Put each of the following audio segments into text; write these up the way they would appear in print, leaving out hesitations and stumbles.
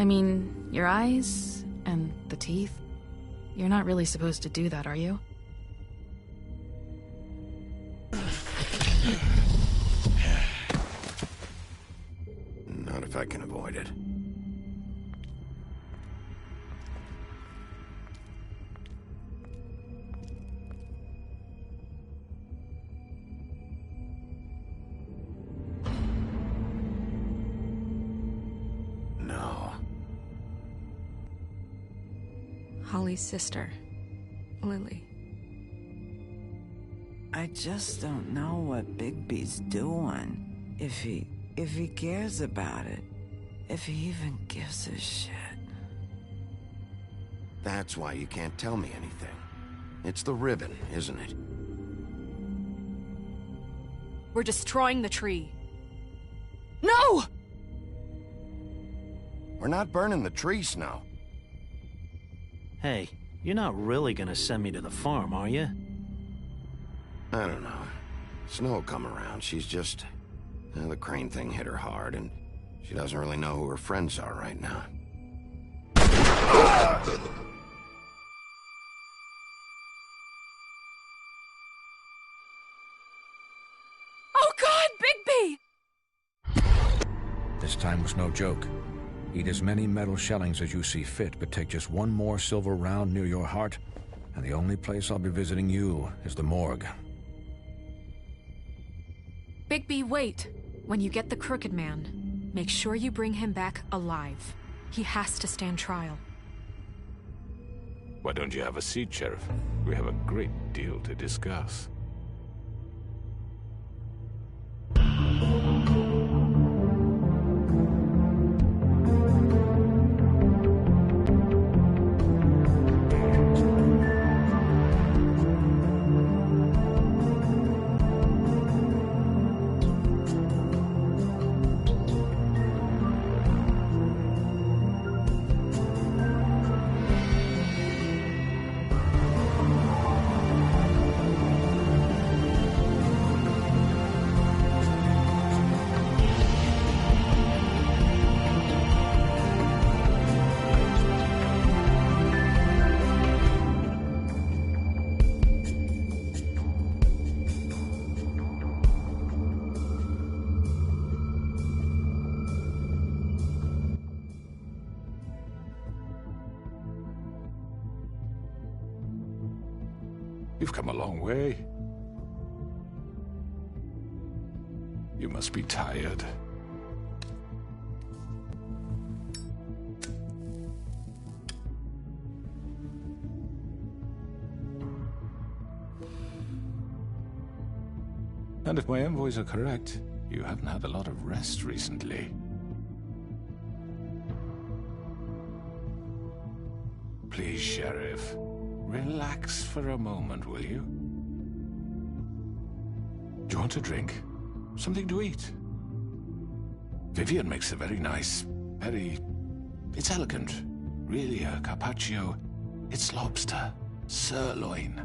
I mean, your eyes and the teeth. You're not really supposed to do that, are you? Not if I can avoid it. No. Holly's sister, Lily. I just don't know what Bigby's doing. If he cares about it. If he even gives a shit. That's why you can't tell me anything. It's the ribbon, isn't it? We're destroying the tree. No! We're not burning the tree, Snow. Hey, you're not really gonna send me to the farm, are you? I don't know. Snow will come around. She's just... the crane thing hit her hard, and she doesn't really know who her friends are right now. Oh God, Bigby! This time was no joke. Eat as many metal shellings as you see fit, but take just one more silver round near your heart, and the only place I'll be visiting you is the morgue. Bigby, wait. When you get the Crooked Man, make sure you bring him back alive. He has to stand trial. Why don't you have a seat, Sheriff? We have a great deal to discuss. You've come a long way. You must be tired. And if my envoys are correct, you haven't had a lot of rest recently. Please, Sheriff. Relax for a moment, will you? Do you want a drink? Something to eat? Vivian makes a very nice, it's elegant. Really a carpaccio. It's lobster. Sirloin.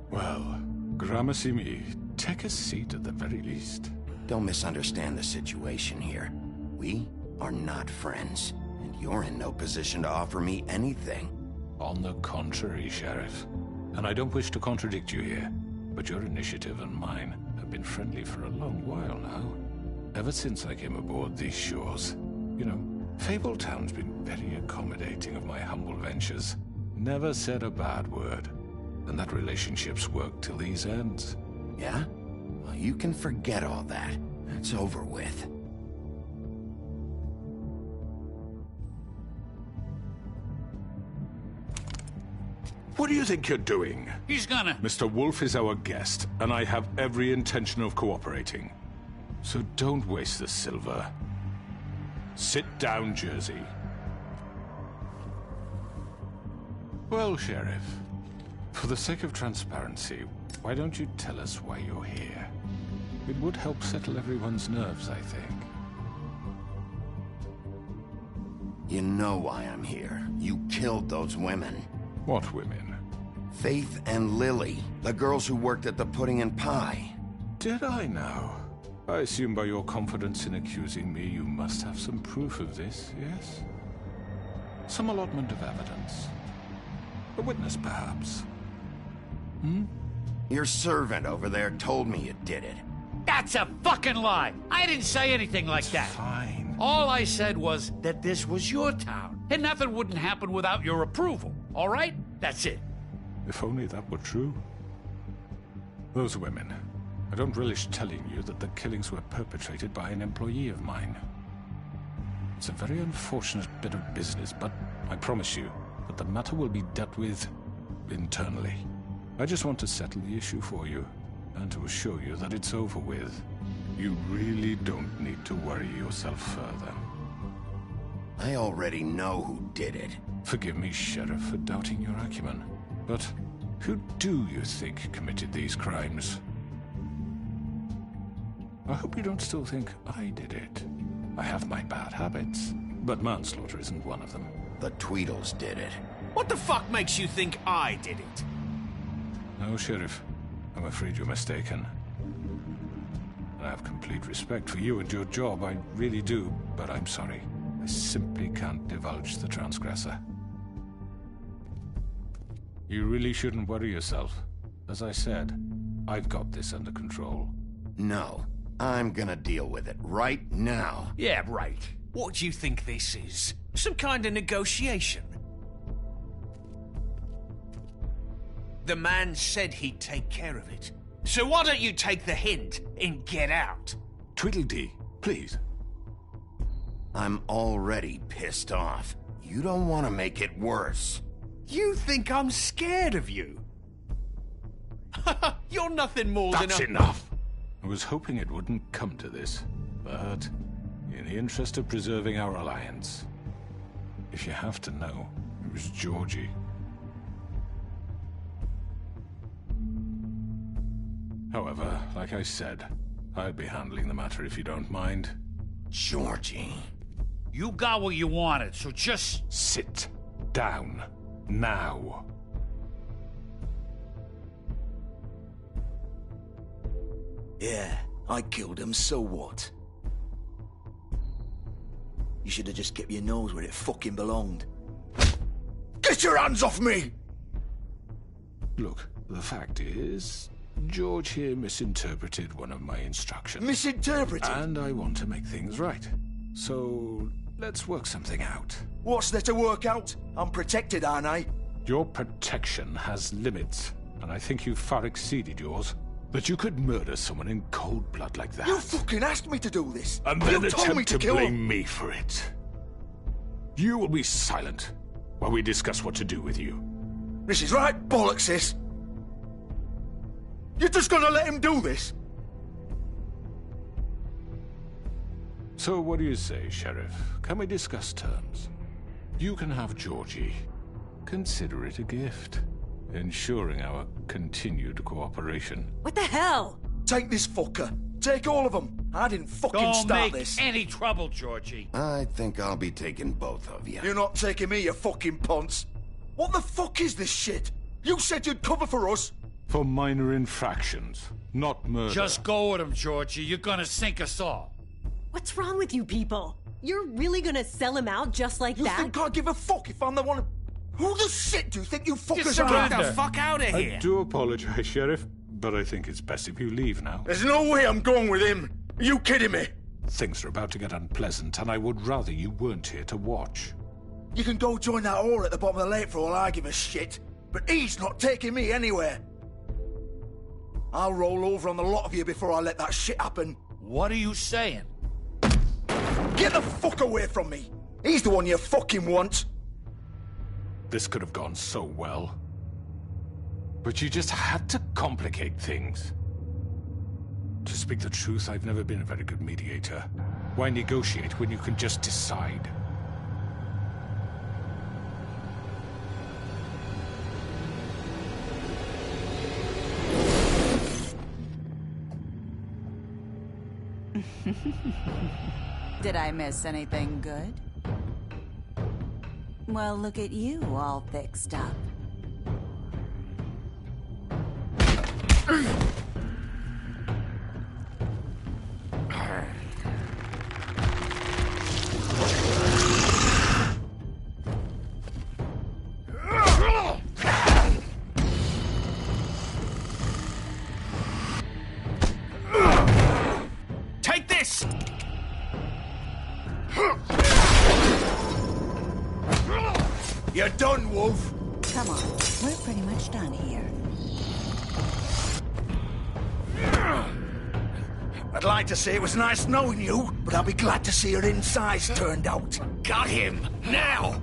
Well, gramercy me. Take a seat at the very least. Don't misunderstand the situation here. We are not friends, and you're in no position to offer me anything. On the contrary, Sheriff. And I don't wish to contradict you here, but your initiative and mine have been friendly for a long while now. Ever since I came aboard these shores. You know, Fabletown's been very accommodating of my humble ventures. Never said a bad word. And that relationship's worked till these ends. Yeah? Well, you can forget all that. It's over with. What do you think you're doing? He's gonna... Mr. Wolf is our guest, and I have every intention of cooperating. So don't waste the silver. Sit down, Jersey. Well, Sheriff, for the sake of transparency, why don't you tell us why you're here? It would help settle everyone's nerves, I think. You know why I'm here. You killed those women. What women? Faith and Lily, the girls who worked at the Pudding and Pie. Did I now? I assume by your confidence in accusing me, you must have some proof of this, yes? Some allotment of evidence. A witness, perhaps. Your servant over there told me you did it. That's a fucking lie! I didn't say anything like that. Fine. All I said was that this was your town, and nothing wouldn't happen without your approval, all right? That's it. If only that were true. Those women. I don't relish telling you that the killings were perpetrated by an employee of mine. It's a very unfortunate bit of business, but I promise you that the matter will be dealt with internally. I just want to settle the issue for you, and to assure you that it's over with. You really don't need to worry yourself further. I already know who did it. Forgive me, Sheriff, for doubting your acumen, but who do you think committed these crimes? I hope you don't still think I did it. I have my bad habits, but manslaughter isn't one of them. The Tweedles did it. What the fuck makes you think I did it? No, Sheriff. I'm afraid you're mistaken. I have complete respect for you and your job, I really do, but I'm sorry. I simply can't divulge the transgressor. You really shouldn't worry yourself. As I said, I've got this under control. No, I'm gonna deal with it right now. Yeah, right. What do you think this is? Some kind of negotiation? The man said he'd take care of it. So why don't you take the hint and get out? Tweedledee, please. I'm already pissed off. You don't want to make it worse. You think I'm scared of you? You're nothing more than a... That's enough! I was hoping it wouldn't come to this, but in the interest of preserving our alliance, if you have to know, it was Georgie. However, like I said, I'll be handling the matter if you don't mind. Georgie. You got what you wanted, so just... Sit down. Now. Yeah, I killed him, so what? You should have just kept your nose where it fucking belonged. Get your hands off me! Look, the fact is, George here misinterpreted one of my instructions. Misinterpreted? And I want to make things right. So, let's work something out. What's there to work out? I'm protected, aren't I? Your protection has limits, and I think you've far exceeded yours. That you could murder someone in cold blood like that. You fucking asked me to do this! And then you told me attempt to kill blame him. me for it. You will be silent while we discuss what to do with you. This is right bollocks, this. You're just gonna let him do this? So what do you say, Sheriff? Can we discuss terms? You can have Georgie. Consider it a gift, ensuring our continued cooperation. What the hell? Take this fucker. Take all of them. I didn't fucking Don't start make this. any trouble, Georgie. I think I'll be taking both of you. You're not taking me, you fucking ponce. What the fuck is this shit? You said you'd cover for us. For minor infractions, not murder. Just go with him, Georgie. You're gonna sink us all. What's wrong with you people? You're really gonna sell him out just like You that? think I give a fuck if I'm the one? Who the shit do you think you fuckers Get are? the fuck out of here! I do apologize, Sheriff, but I think it's best if you leave now. There's no way I'm going with him. Are you kidding me? Things are about to get unpleasant, and I would rather you weren't here to watch. You can go join that whore at the bottom of the lake for all I give a shit. But he's not taking me anywhere. I'll roll over on the lot of you before I let that shit happen. What are you saying? Get the fuck away from me! He's the one you fucking want! This could have gone so well. But you just had to complicate things. To speak the truth, I've never been a very good mediator. Why negotiate when you can just decide? Did I miss anything good? Well, look at you, all fixed up. You're done, Wolf. Come on, we're pretty much done here. I'd like to say it was nice knowing you, but I'll be glad to see your insides turned out. Got him! Now!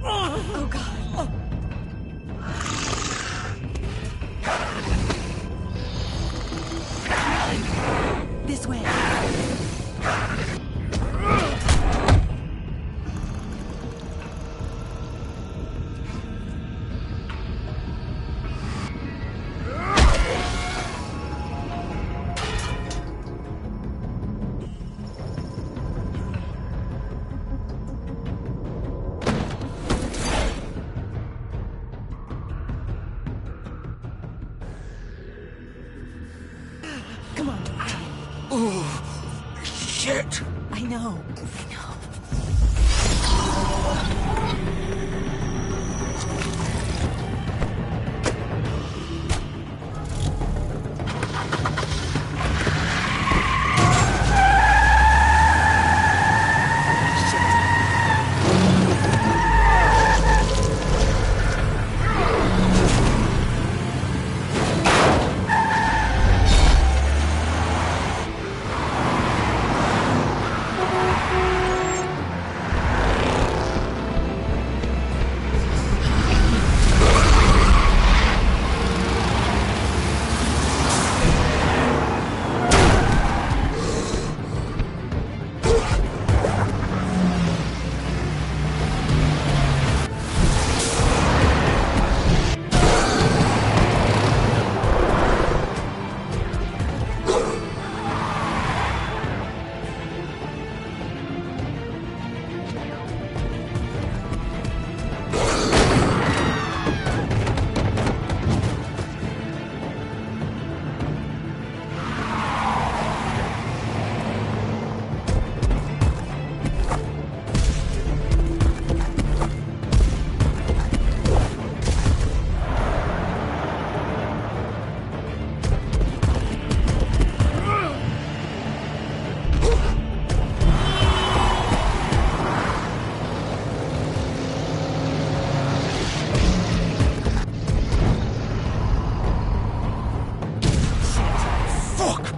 Oh, God. This way. Come on. Oh, shit. I know.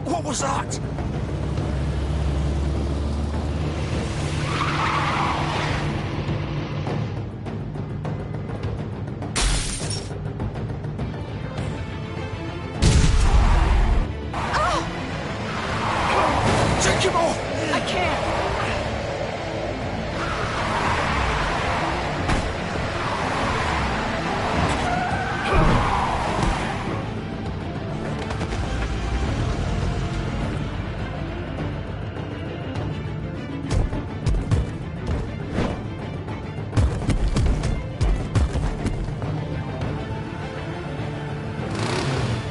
What was that? Take him off! I can't.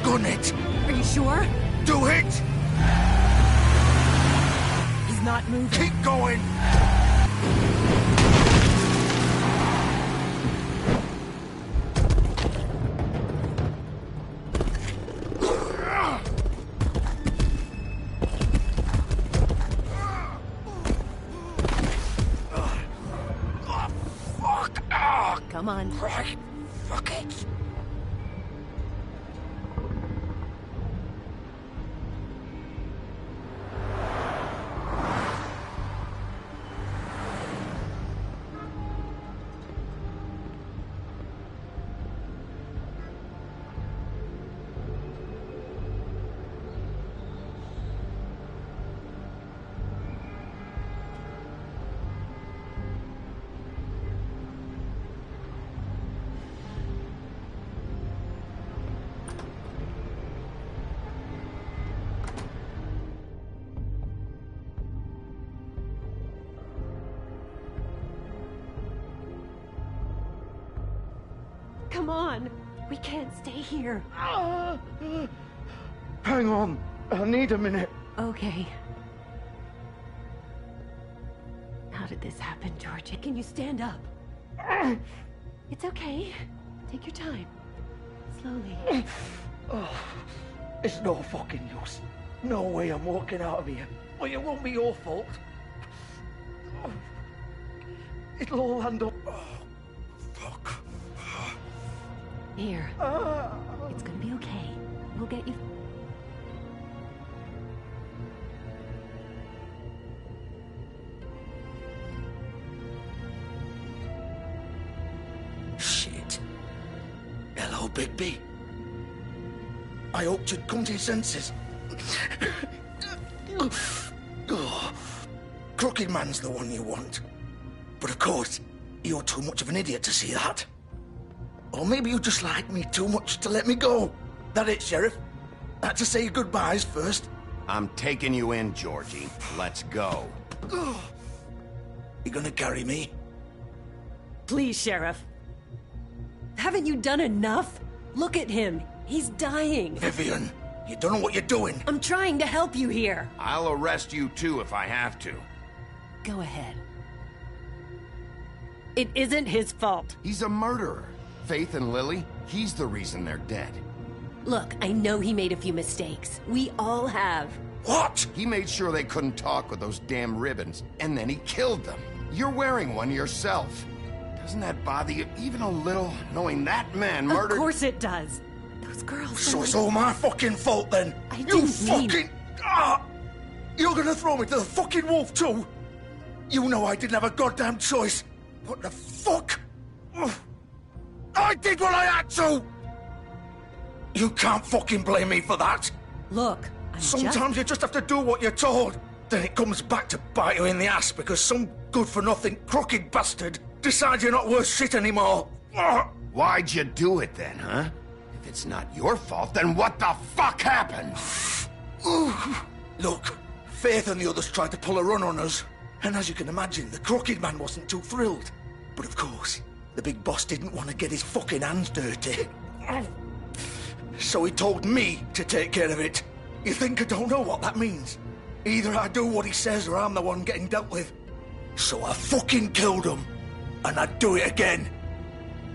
Gun it! Are you sure? Do it! He's not moving. Keep going! Come on. Right. Fuck it. Come on. We can't stay here. Hang on. I need a minute. Okay. How did this happen, Georgie? Can you stand up? It's okay. Take your time. Slowly. It's no fucking use. No way I'm walking out of here. Well, it won't be your fault. It'll all land up. Fuck. Here. It's gonna be okay. We'll get you... Shit. Hello, Bigby. I hoped you'd come to your senses. Crooked Man's the one you want. But of course, you're too much of an idiot to see that. Or maybe you just like me too much to let me go. That it, Sheriff? I had to say your goodbyes first. I'm taking you in, Georgie. Let's go. You gonna carry me? Please, Sheriff. Haven't you done enough? Look at him. He's dying. Vivian, you don't know what you're doing. I'm trying to help you here. I'll arrest you too if I have to. Go ahead. It isn't his fault. He's a murderer. Faith and Lily, he's the reason they're dead. Look, I know he made a few mistakes. We all have. What? He made sure they couldn't talk with those damn ribbons, and then he killed them. You're wearing one yourself. Doesn't that bother you even a little, knowing that man murdered... Of course it does. Those girls... So it's all my fucking fault then? I didn't mean... You're gonna throw me to the fucking wolf too? You know I didn't have a goddamn choice. What the fuck? I did what I had to! You can't fucking blame me for that. Look, Sometimes you just have to do what you're told. Then it comes back to bite you in the ass because some good-for-nothing crooked bastard decides you're not worth shit anymore. Why'd you do it then, huh? If it's not your fault, then what the fuck happened? Look, Faith and the others tried to pull a run on us. And as you can imagine, the Crooked Man wasn't too thrilled. But of course, the big boss didn't want to get his fucking hands dirty. So he told me to take care of it. You think I don't know what that means? Either I do what he says or I'm the one getting dealt with. So I fucking killed him. And I'd do it again.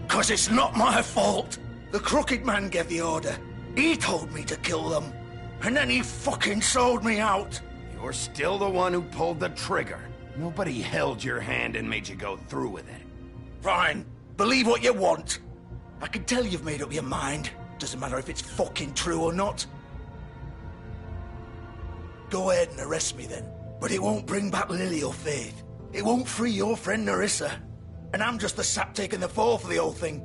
'Cause it's not my fault. The Crooked Man gave the order. He told me to kill them. And then he fucking sold me out. You're still the one who pulled the trigger. Nobody held your hand and made you go through with it. Fine. Believe what you want. I can tell you've made up your mind. Doesn't matter if it's fucking true or not. Go ahead and arrest me then. But it won't bring back Lily or Faith. It won't free your friend Narissa. And I'm just the sap taking the fall for the whole thing.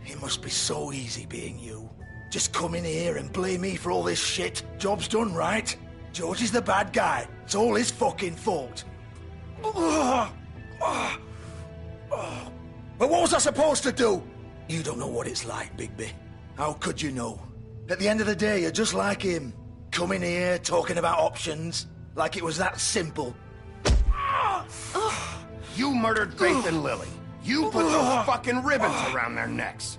It must be so easy being you. Just come in here and blame me for all this shit. Job's done, right? George is the bad guy. It's all his fucking fault. But what was I supposed to do? You don't know what it's like, Bigby. How could you know? At the end of the day, you're just like him. Coming here, talking about options. Like it was that simple. You murdered Faith and Lily. You put those fucking ribbons around their necks.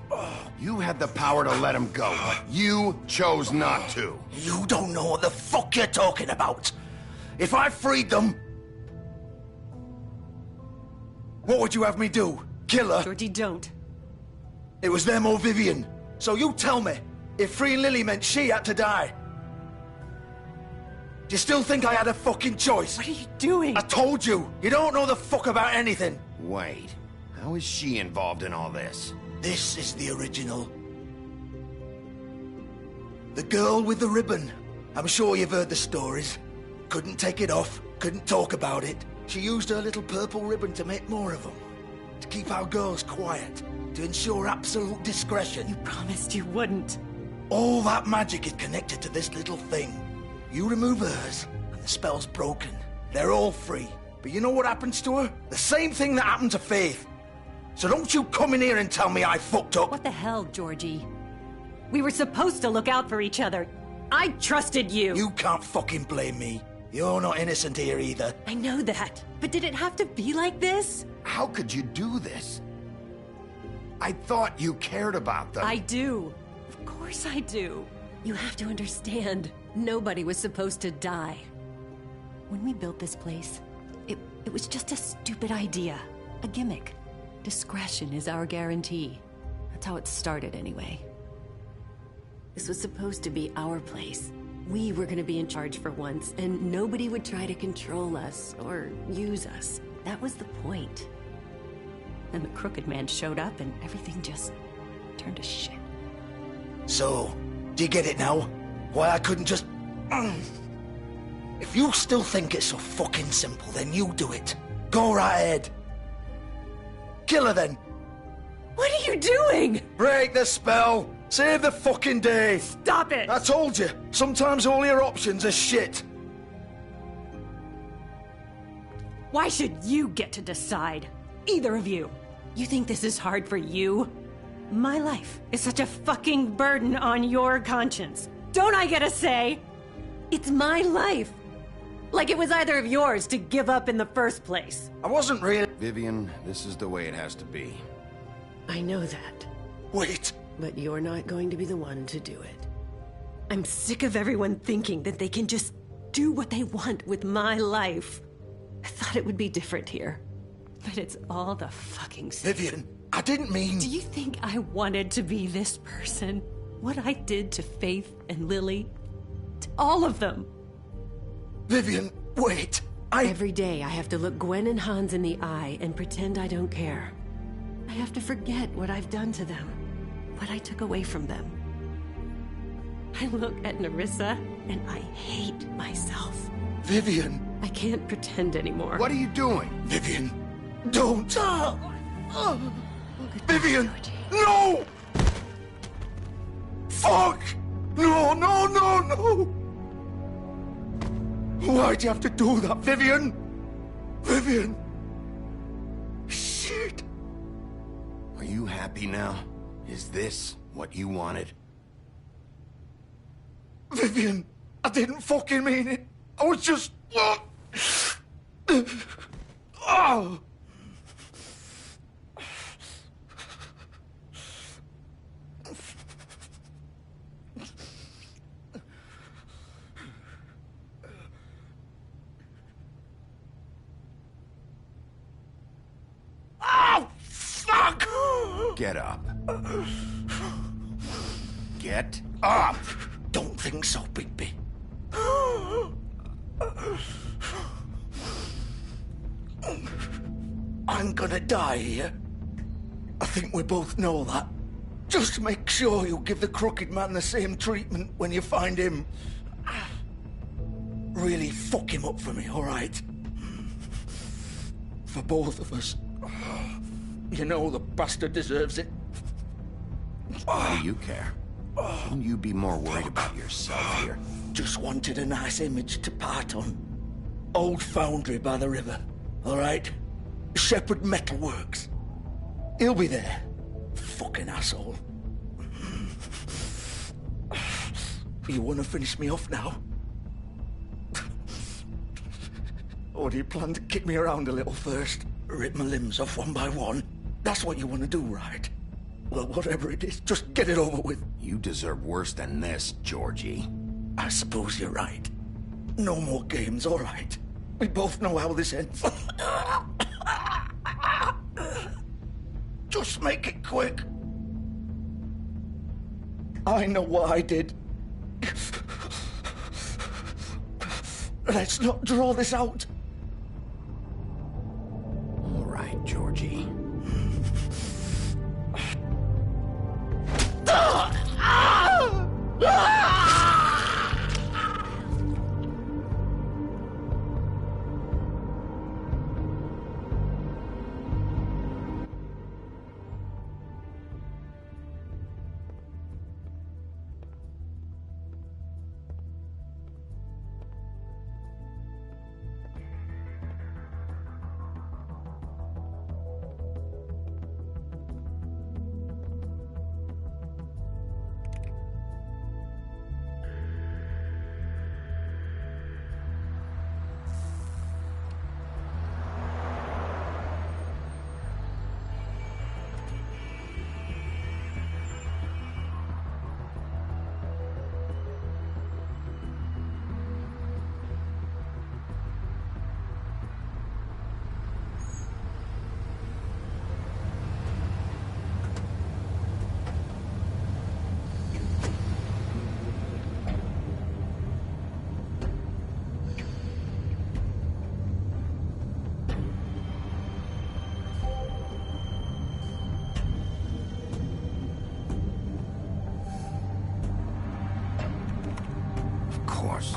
You had the power to let them go, but you chose not to. You don't know what the fuck you're talking about. If I freed them... What would you have me do? Kill her? Georgie, don't. It was them or Vivian. So you tell me, if freeing Lily meant she had to die, do you still think I had a fucking choice? What are you doing? I told you, you don't know the fuck about anything. Wait, how is she involved in all this? This is the original. The girl with the ribbon. I'm sure you've heard the stories. Couldn't take it off, couldn't talk about it. She used her little purple ribbon to make more of them. To keep our girls quiet. To ensure absolute discretion. You promised you wouldn't. All that magic is connected to this little thing. You remove hers, and the spell's broken. They're all free. But you know what happens to her? The same thing that happened to Faith. So don't you come in here and tell me I fucked up. What the hell, Georgie? We were supposed to look out for each other. I trusted you. You can't fucking blame me. You're not innocent here either. I know that. But did it have to be like this? How could you do this? I thought you cared about them. I do. Of course I do. You have to understand, nobody was supposed to die. When we built this place, it was just a stupid idea. A gimmick. Discretion is our guarantee. That's how it started anyway. This was supposed to be our place. We were gonna be in charge for once, and nobody would try to control us or use us. That was the point. Then the Crooked Man showed up and everything just turned to shit. So, do you get it now? Why I couldn't just... If you still think it's so fucking simple, then you do it. Go right ahead. Kill her then. What are you doing? Break the spell. Save the fucking day. Stop it! I told you, sometimes all your options are shit. Why should you get to decide? Either of you. You think this is hard for you? My life is such a fucking burden on your conscience. Don't I get a say? It's my life. Like it was either of yours to give up in the first place. I wasn't really... Vivian, this is the way it has to be. I know that. Wait. But you're not going to be the one to do it. I'm sick of everyone thinking that they can just do what they want with my life. I thought it would be different here. But it's all the fucking same. Vivian, I didn't mean... Do you think I wanted to be this person? What I did to Faith and Lily? To all of them? Vivian, wait. Every day I have to look Gwen and Hans in the eye and pretend I don't care. I have to forget what I've done to them. What I took away from them. I look at Nerissa and I hate myself. Vivian. I can't pretend anymore. What are you doing? Vivian, don't. Vivian, no! Fuck! No, no, no, no! Why'd you have to do that, Vivian? Vivian! Shit! Are you happy now? Is this what you wanted? Vivian, I didn't fucking mean it. I was just... Oh! Oh, fuck! Get up. Get up! Don't think so, Bigby. I'm gonna die here. I think we both know that. Just make sure you give the Crooked Man the same treatment when you find him. Really fuck him up for me, all right? For both of us. You know the bastard deserves it. Why do you care? Shouldn't you be more worried about yourself here? Just wanted a nice image to part on. Old foundry by the river, all right? Shepherd Metalworks. He'll be there. Fucking asshole. You want to finish me off now? Or do you plan to kick me around a little first? Rip my limbs off one by one? That's what you want to do, right? Well, whatever it is, just get it over with. You deserve worse than this, Georgie. I suppose you're right. No more games, all right? We both know how this ends. Just make it quick. I know what I did. Let's not draw this out. All right, Georgie. course.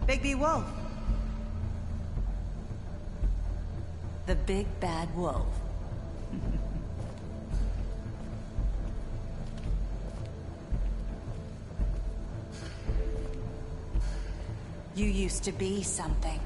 Bigby Wolf. The big bad wolf. You used to be something.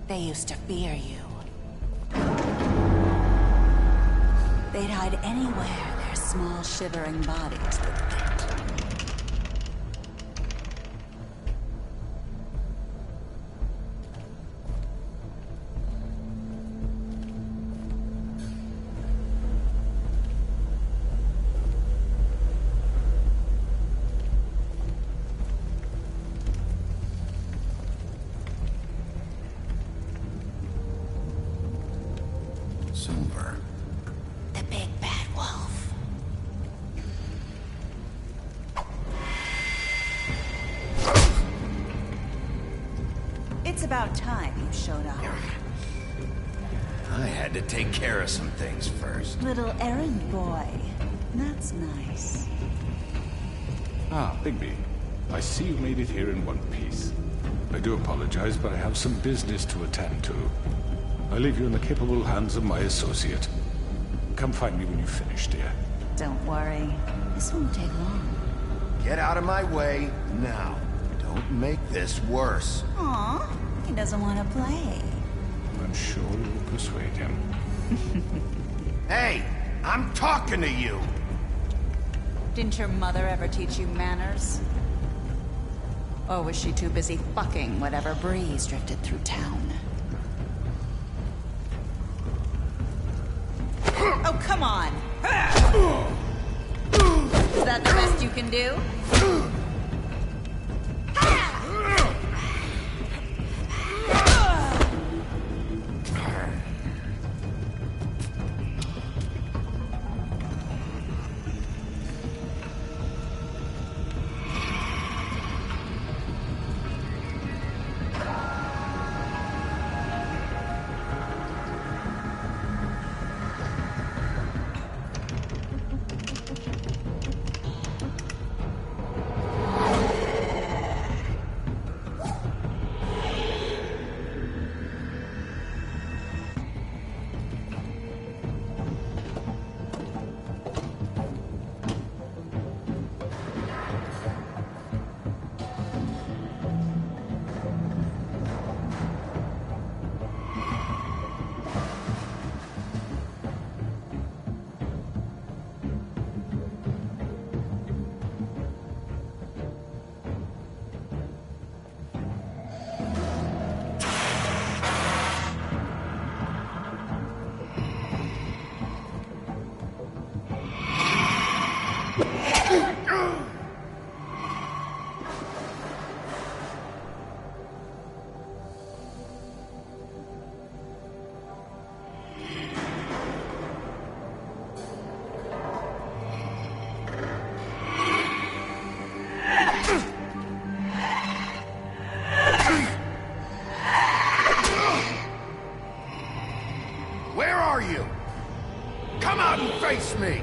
They used to fear you. They'd hide anywhere their small, shivering bodies would fit. Silver. The big bad wolf. It's about time you showed up. I had to take care of some things first. Little errand boy. That's nice. Ah, Bigby. I see you made it here in one piece. I do apologize, but I have some business to attend to. I leave you in the capable hands of my associate. Come find me when you've finished, dear. Don't worry. This won't take long. Get out of my way now. Don't make this worse. Aw, he doesn't want to play. I'm sure you'll persuade him. Hey, I'm talking to you! Didn't your mother ever teach you manners? Or was she too busy fucking whatever breeze drifted through town? Oh, come on! Is that the best you can do? Where are you? Come out and face me!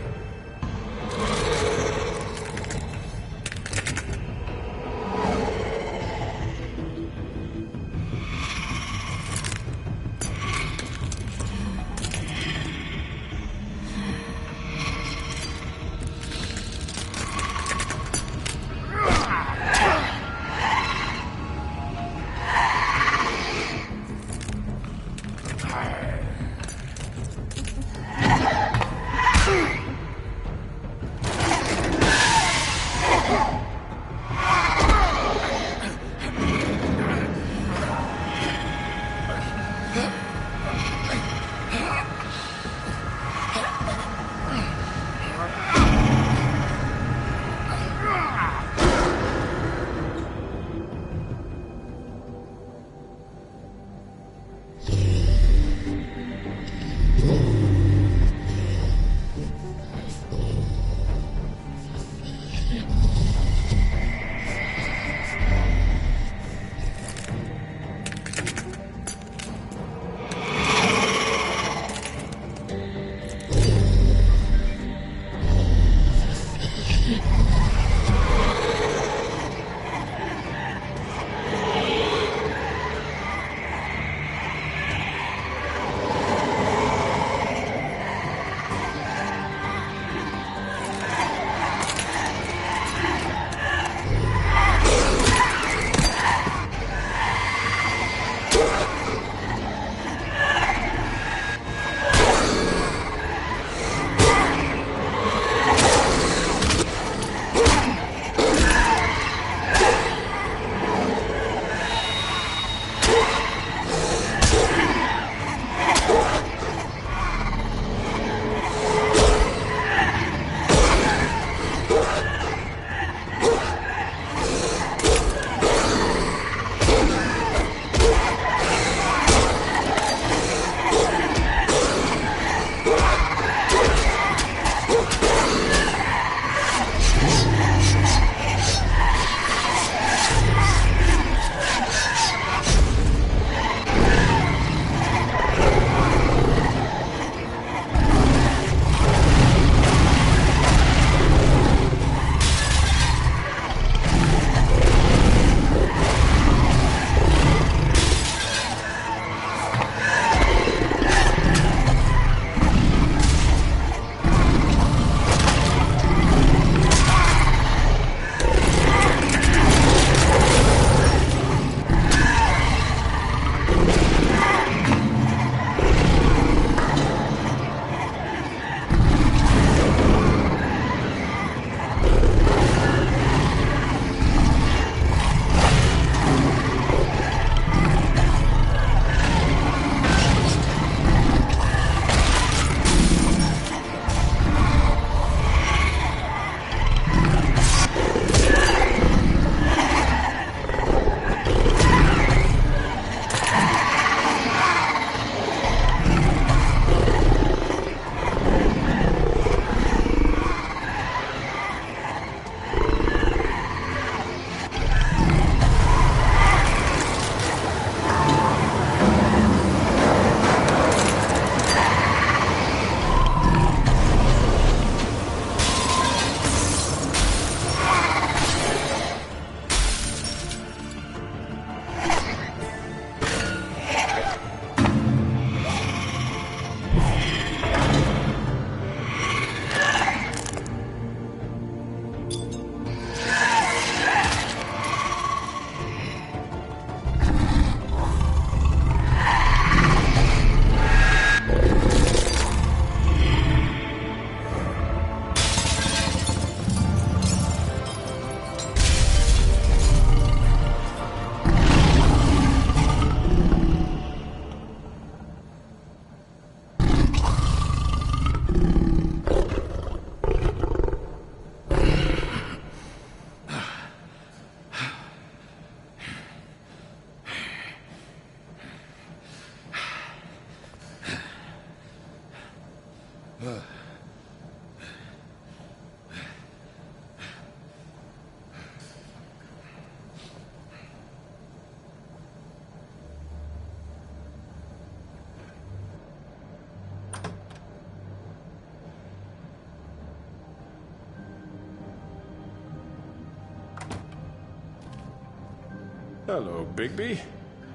Hello, Bigby.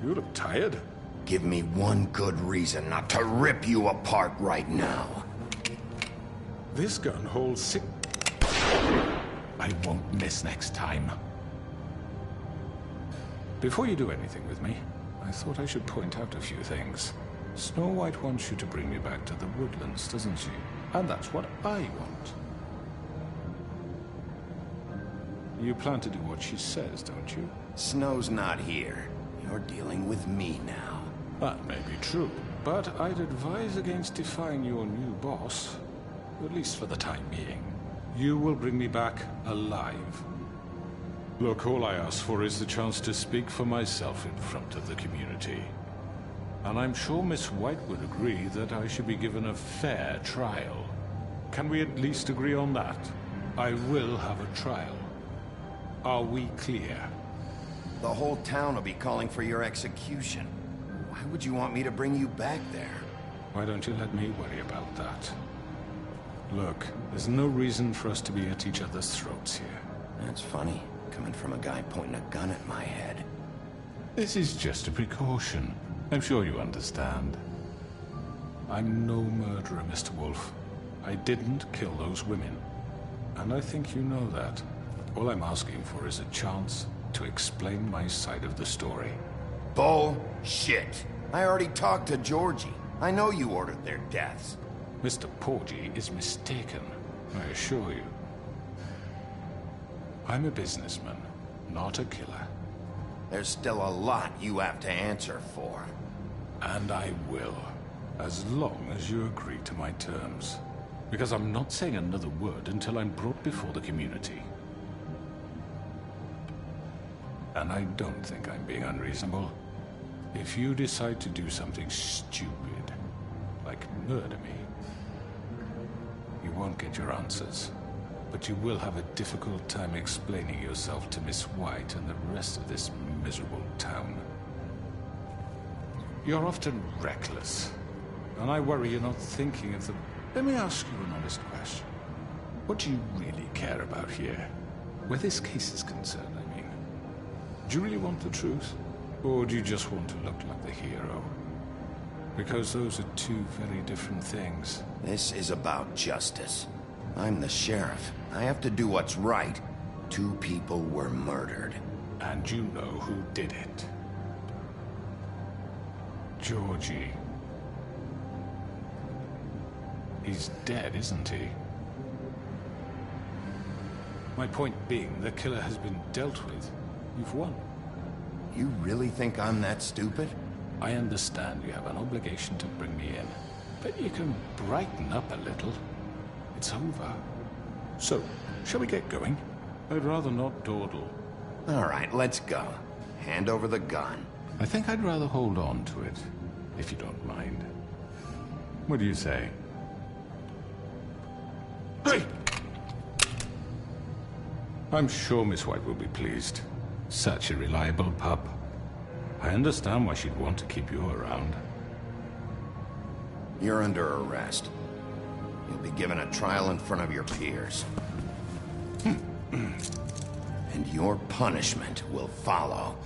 You look tired. Give me one good reason not to rip you apart right now. This gun holds six... I won't miss next time. Before you do anything with me, I thought I should point out a few things. Snow White wants you to bring me back to the woodlands, doesn't she? And that's what I want. You plan to do what she says, don't you? Snow's not here. You're dealing with me now. That may be true, but I'd advise against defying your new boss, at least for the time being. You will bring me back alive. Look, all I ask for is the chance to speak for myself in front of the community. And I'm sure Miss White would agree that I should be given a fair trial. Can we at least agree on that? I will have a trial. Are we clear? The whole town will be calling for your execution. Why would you want me to bring you back there? Why don't you let me worry about that? Look, there's no reason for us to be at each other's throats here. That's funny, coming from a guy pointing a gun at my head. This is just a precaution. I'm sure you understand. I'm no murderer, Mr. Wolf. I didn't kill those women. And I think you know that. All I'm asking for is a chance to explain my side of the story. Bullshit. I already talked to Georgie. I know you ordered their deaths. Mr. Porgy is mistaken, I assure you. I'm a businessman, not a killer. There's still a lot you have to answer for. And I will, as long as you agree to my terms. Because I'm not saying another word until I'm brought before the community. And I don't think I'm being unreasonable. If you decide to do something stupid, like murder me, you won't get your answers. But you will have a difficult time explaining yourself to Miss White and the rest of this miserable town. You're often reckless, and I worry you're not thinking of the... Let me ask you an honest question. What do you really care about here? Where this case is concerned, I mean. Do you really want the truth? Or do you just want to look like the hero? Because those are two very different things. This is about justice. I'm the sheriff. I have to do what's right. 2 people were murdered. And you know who did it. Georgie. He's dead, isn't he? My point being, the killer has been dealt with. You've won. You really think I'm that stupid? I understand you have an obligation to bring me in, but you can brighten up a little. It's over. So, shall we get going? I'd rather not dawdle. All right, let's go. Hand over the gun. I think I'd rather hold on to it, if you don't mind. What do you say? Hey! I'm sure Miss White will be pleased. Such a reliable pup. I understand why she'd want to keep you around. You're under arrest. You'll be given a trial in front of your peers. And your punishment will follow.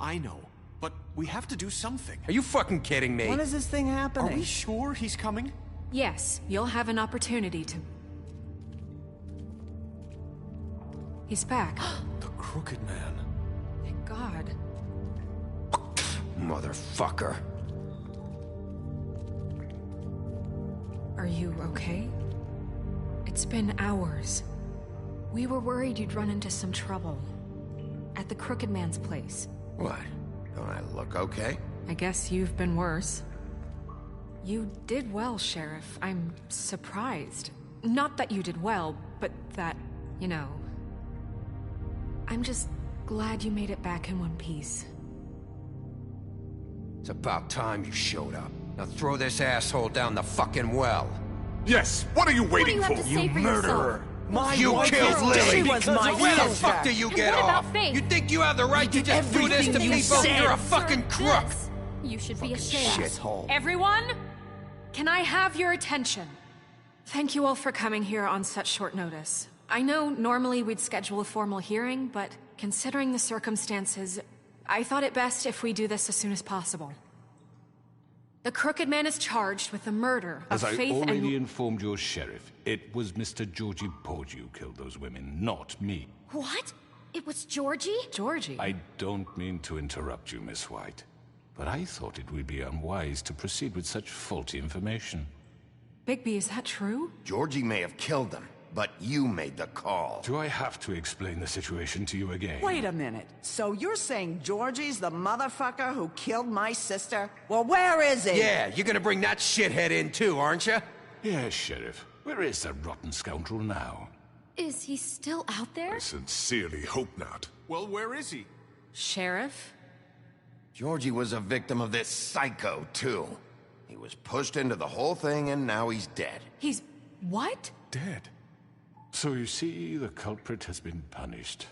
I know. But we have to do something. Are you fucking kidding me? When is this thing happening? Are we sure he's coming? Yes, you'll have an opportunity to... He's back. The Crooked Man. Thank God. Motherfucker. Are you okay? It's been hours. We were worried you'd run into some trouble. At the Crooked Man's place. What? Don't I look okay? I guess you've been worse. You did well, Sheriff. I'm surprised. Not that you did well, but that, you know... I'm just glad you made it back in one piece. It's about time you showed up. Now throw this asshole down the fucking well. Yes, what are you waiting What do you for? have to say for yourself? You killed Lily! She was my Where the sister. fuck do you And get what about off? Faith? You think you have the right to just do this to everything you people? said. You're a fucking crook! This. You should be ashamed. Shithole. Everyone, can I have your attention? Thank you all for coming here on such short notice. I know normally we'd schedule a formal hearing, but considering the circumstances, I thought it best if we do this as soon as possible. The Crooked Man is charged with the murder of As I Faith already and... informed your sheriff, it was Mr. Georgie Porgy who killed those women, not me. What? It was Georgie? Georgie? I don't mean to interrupt you, Miss White, but I thought it would be unwise to proceed with such faulty information. Bigby, is that true? Georgie may have killed them, but you made the call. Do I have to explain the situation to you again? Wait a minute. So you're saying Georgie's the motherfucker who killed my sister? Well, where is he? Yeah, you're gonna bring that shithead in too, aren't you? Yes, Sheriff. Where is that rotten scoundrel now? Is he still out there? I sincerely hope not. Well, where is he? Sheriff? Georgie was a victim of this psycho, too. He was pushed into the whole thing, and now he's dead. He's... what? Dead. So you see, the culprit has been punished.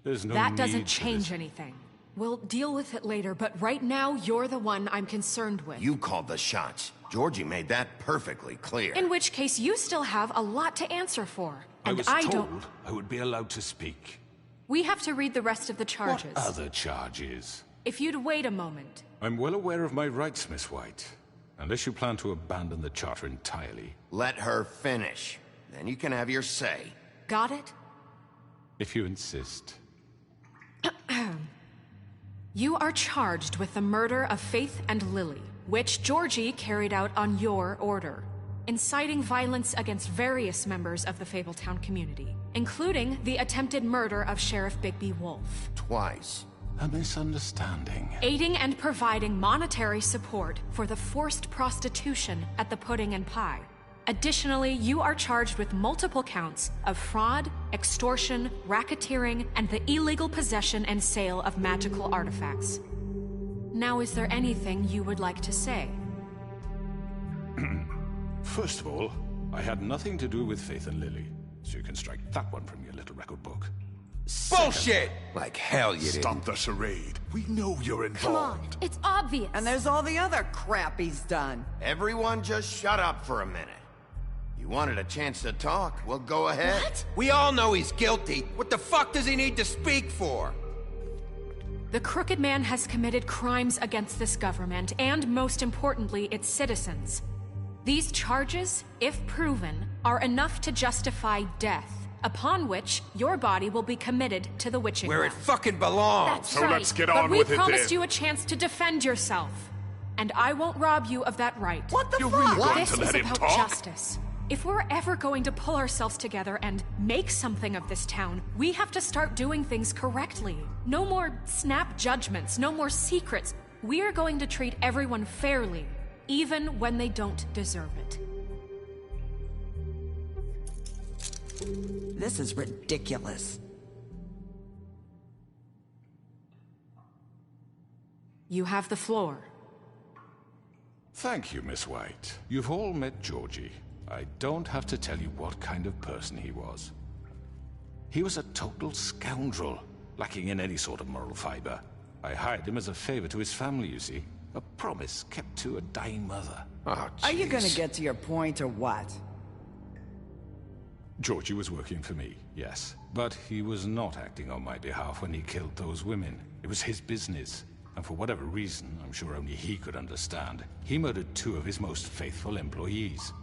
There's no That need doesn't for change this. anything. We'll deal with it later, but right now, you're the one I'm concerned with. You called the shots. Georgie made that perfectly clear. In which case, you still have a lot to answer for. And I was I told don't... I would be allowed to speak. We have to read the rest of the charges. What other charges? If you'd wait a moment. I'm well aware of my rights, Miss White. Unless you plan to abandon the charter entirely. Let her finish. Then you can have your say. Got it? If you insist. You are charged with the murder of Faith and Lily, which Georgie carried out on your order, inciting violence against various members of the Fabletown community, including the attempted murder of Sheriff Bigby Wolf. Twice. A misunderstanding. Aiding and providing monetary support for the forced prostitution at the Pudding and Pie. Additionally, you are charged with multiple counts of fraud, extortion, racketeering, and the illegal possession and sale of magical artifacts. Now, is there anything you would like to say? First of all, I had nothing to do with Faith and Lily, so you can strike that one from your little record book. Bullshit! Like hell you didn't. Stop the charade. We know you're Come on, involved. it's obvious. And there's all the other crap he's done. Everyone just shut up for a minute. You wanted a chance to talk? Well, go ahead. What? We all know he's guilty. What the fuck does he need to speak for? The Crooked Man has committed crimes against this government, and most importantly, its citizens. These charges, if proven, are enough to justify death, upon which your body will be committed to the witching Where it ground. fucking belongs. That's So right. let's get but on we with it promised then. you a chance to defend yourself, and I won't rob you of that right. What the You're fuck? really going This to is let him about talk? justice. If we're ever going to pull ourselves together and make something of this town, we have to start doing things correctly. No more snap judgments, no more secrets. We are going to treat everyone fairly, even when they don't deserve it. This is ridiculous. You have the floor. Thank you, Miss White. You've all met Georgie. I don't have to tell you what kind of person he was. He was a total scoundrel, lacking in any sort of moral fiber. I hired him as a favor to his family, you see. A promise kept to a dying mother. Oh, Are you gonna jeez. get to your point or what? Georgie was working for me, yes. But he was not acting on my behalf when he killed those women. It was his business. And for whatever reason, I'm sure only he could understand, he murdered 2 of his most faithful employees.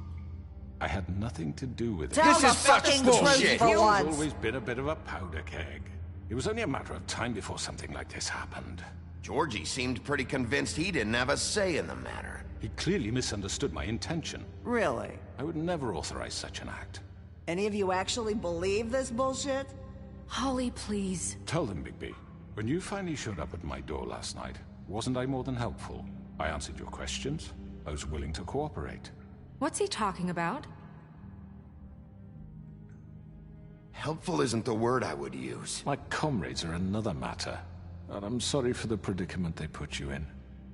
I had nothing to do with it. Tell This the is such fucking bullshit. truth for He's once. always been a bit of a powder keg. It was only a matter of time before something like this happened. Georgie seemed pretty convinced he didn't have a say in the matter. He clearly misunderstood my intention. Really? I would never authorize such an act. Any of you actually believe this bullshit? Holly, please. Tell them, Bigby. When you finally showed up at my door last night, wasn't I more than helpful? I answered your questions. I was willing to cooperate. What's he talking about? Helpful isn't the word I would use. My comrades are another matter. And I'm sorry for the predicament they put you in.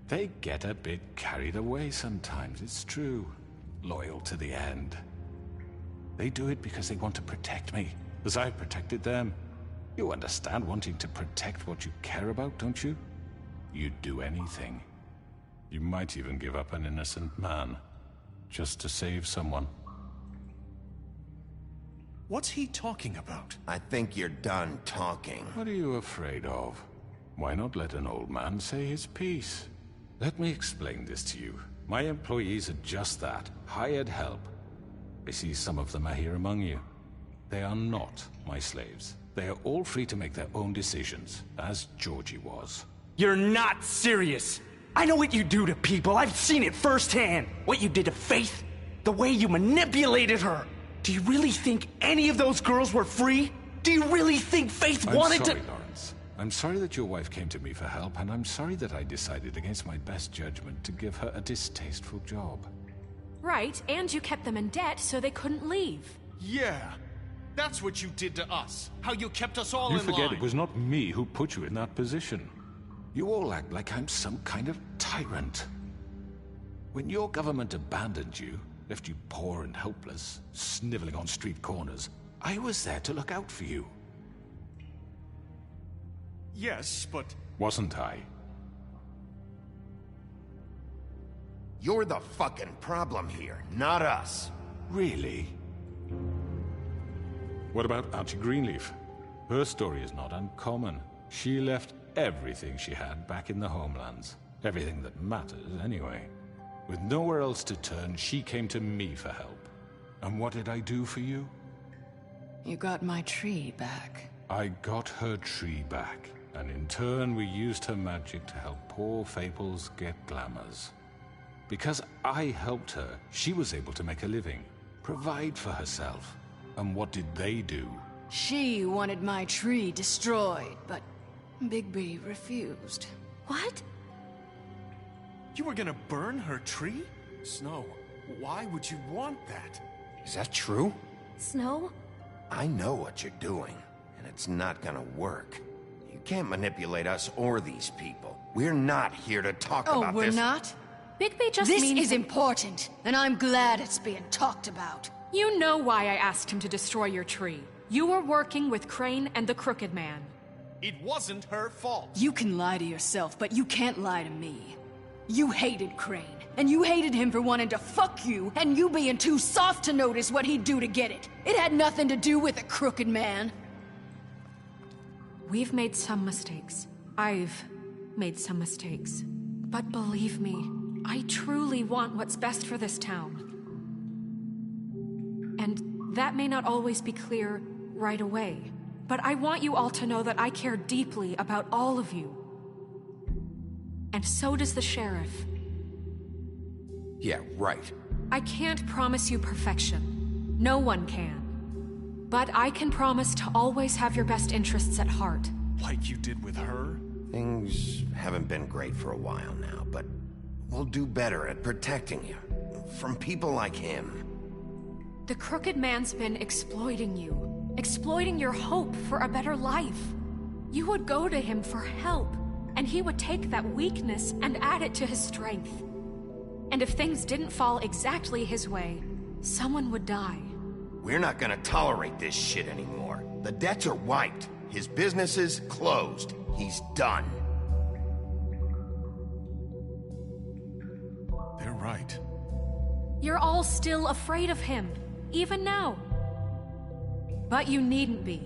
They get a bit carried away sometimes, it's true. Loyal to the end. They do it because they want to protect me, as I've protected them. You understand wanting to protect what you care about, don't you? You'd do anything. You might even give up an innocent man, just to save someone. What's he talking about? I think you're done talking. What are you afraid of? Why not let an old man say his piece? Let me explain this to you. My employees are just that, hired help. I see some of them are here among you. They are not my slaves. They are all free to make their own decisions, as Georgie was. You're not serious! I know what you do to people, I've seen it firsthand! What you did to Faith, the way you manipulated her! Do you really think any of those girls were free? Do you really think Faith wanted to— I'm sorry, Lawrence. I'm sorry that your wife came to me for help, and I'm sorry that I decided against my best judgment to give her a distasteful job. Right, and you kept them in debt so they couldn't leave. Yeah, that's what you did to us. How you kept us all You in forget line. it was not me who put you in that position. You all act like I'm some kind of tyrant. When your government abandoned you, left you poor and helpless, sniveling on street corners, I was there to look out for you. Yes, but... Wasn't I? You're the fucking problem here, not us. Really? What about Auntie Greenleaf? Her story is not uncommon. She left everything she had back in the homelands. Everything that matters, anyway. With nowhere else to turn, she came to me for help. And what did I do for you? You got my tree back. I got her tree back, and in turn we used her magic to help poor Fables get glamours. Because I helped her, she was able to make a living, provide for herself. And what did they do? She wanted my tree destroyed, but Bigby refused. What? You were gonna burn her tree? Snow, why would you want that? Is that true? Snow? I know what you're doing, and it's not gonna work. You can't manipulate us or these people. We're not here to talk about this. Oh, we're not? Bigby just This means is important, and I'm glad it's being talked about. You know why I asked him to destroy your tree. You were working with Crane and the Crooked Man. It wasn't her fault. You can lie to yourself, but you can't lie to me. You hated Crane, and you hated him for wanting to fuck you, and you being too soft to notice what he'd do to get it. It had nothing to do with the Crooked Man. We've made some mistakes. I've made some mistakes. But believe me, I truly want what's best for this town. And that may not always be clear right away, but I want you all to know that I care deeply about all of you. And so does the sheriff. Yeah, right. I can't promise you perfection. No one can. But I can promise to always have your best interests at heart. Like you did with her? Things haven't been great for a while now, but we'll do better at protecting you. From people like him. The Crooked Man's been exploiting you. Exploiting your hope for a better life. You would go to him for help, and he would take that weakness and add it to his strength. And if things didn't fall exactly his way, someone would die. We're not gonna tolerate this shit anymore. The debts are wiped. His business is closed. He's done. They're right. You're all still afraid of him, even now. But you needn't be.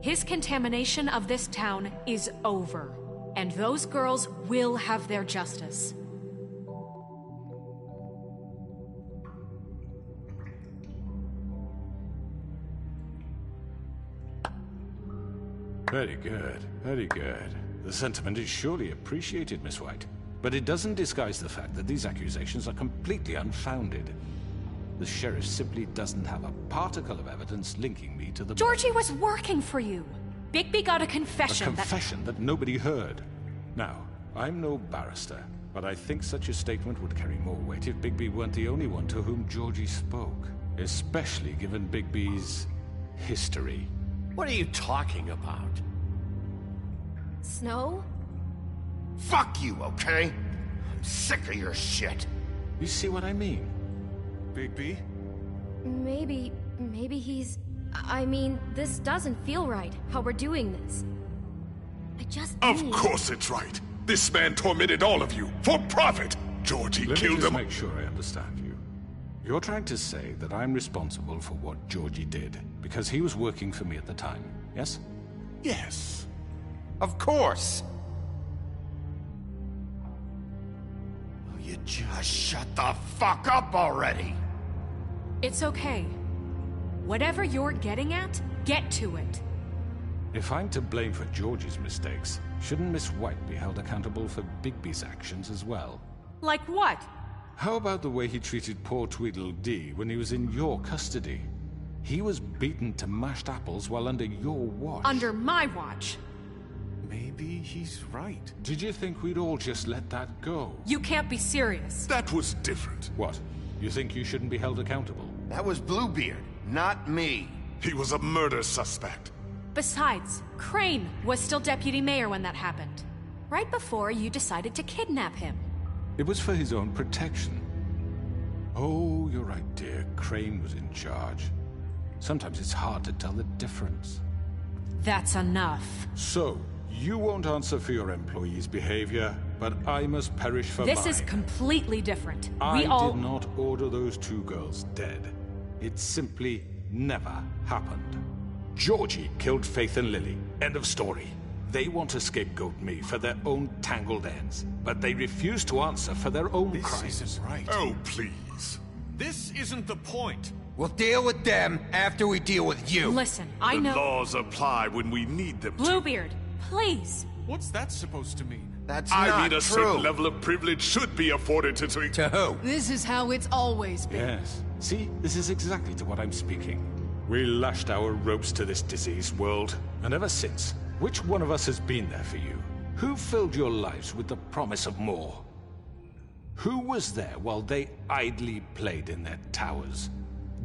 His contamination of this town is over, and those girls will have their justice. Very good, very good. The sentiment is surely appreciated, Miss White. But it doesn't disguise the fact that these accusations are completely unfounded. The sheriff simply doesn't have a particle of evidence linking me to the... Georgie was working for you. Bigby got a confession. A confession that nobody heard. Now, I'm no barrister, but I think such a statement would carry more weight if Bigby weren't the only one to whom Georgie spoke. Especially given Bigby's history. What are you talking about? Snow? Fuck you, okay? sick of your shit. You see what I mean? Bigby? Maybe he's... I mean, this doesn't feel right, how we're doing this. I just Of course it's right. This man tormented all of you, for profit. Georgie killed Let me just him. make sure I understand you. You're trying to say that I'm responsible for what Georgie did, because he was working for me at the time, yes? Yes. Of course. Will you just shut the fuck up already? It's okay. Whatever you're getting at, get to it. If I'm to blame for Georgie's mistakes, shouldn't Miss White be held accountable for Bigby's actions as well? Like what? How about the way he treated poor Tweedledee when he was in your custody? He was beaten to mashed apples while under your watch. Under my watch. Maybe he's right. Did you think we'd all just let that go? You can't be serious. That was different. What? You think you shouldn't be held accountable? That was Bluebeard, not me. He was a murder suspect. Besides, Crane was still deputy mayor when that happened. Right before you decided to kidnap him. It was for his own protection. Oh, you're right, dear. Crane was in charge. Sometimes it's hard to tell the difference. That's enough. So, you won't answer for your employees' behavior, but I must perish for mine. This is completely different. I did not order those two girls dead. It simply never happened. Georgie killed Faith and Lily. End of story. They want to scapegoat me for their own tangled ends, but they refuse to answer for their own crimes. This isn't right. Oh, please. This isn't the point. We'll deal with them after we deal with you. Listen, I know... The laws apply when we need them to. Bluebeard, please. What's that supposed to mean? That's I not mean, a true. certain level of privilege should be afforded to... To who? This is how it's always been. Yes. See, this is exactly to what I'm speaking. We lashed our ropes to this diseased world, and ever since, which one of us has been there for you? Who filled your lives with the promise of more? Who was there while they idly played in their towers,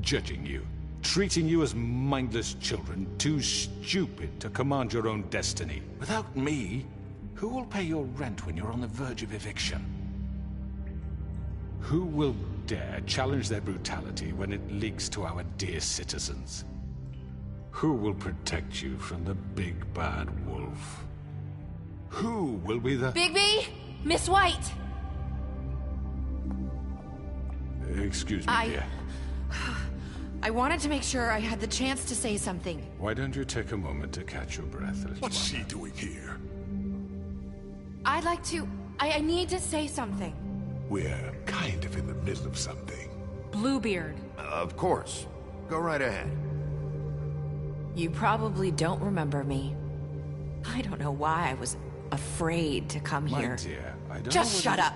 judging you, treating you as mindless children, too stupid to command your own destiny? Without me, who will pay your rent when you're on the verge of eviction? Who will dare challenge their brutality when it leaks to our dear citizens? Who will protect you from the big bad wolf? Who will be the... Bigby! Miss White! Excuse me, dear. I wanted to make sure I had the chance to say something. Why don't you take a moment to catch your breath a little What's while? she doing here? I'd like to... I need to say something. We're kind of in the middle of something. Bluebeard. Of course. Go right ahead. You probably don't remember me. I don't know why I was afraid to come My here. dear, I don't Just know shut up.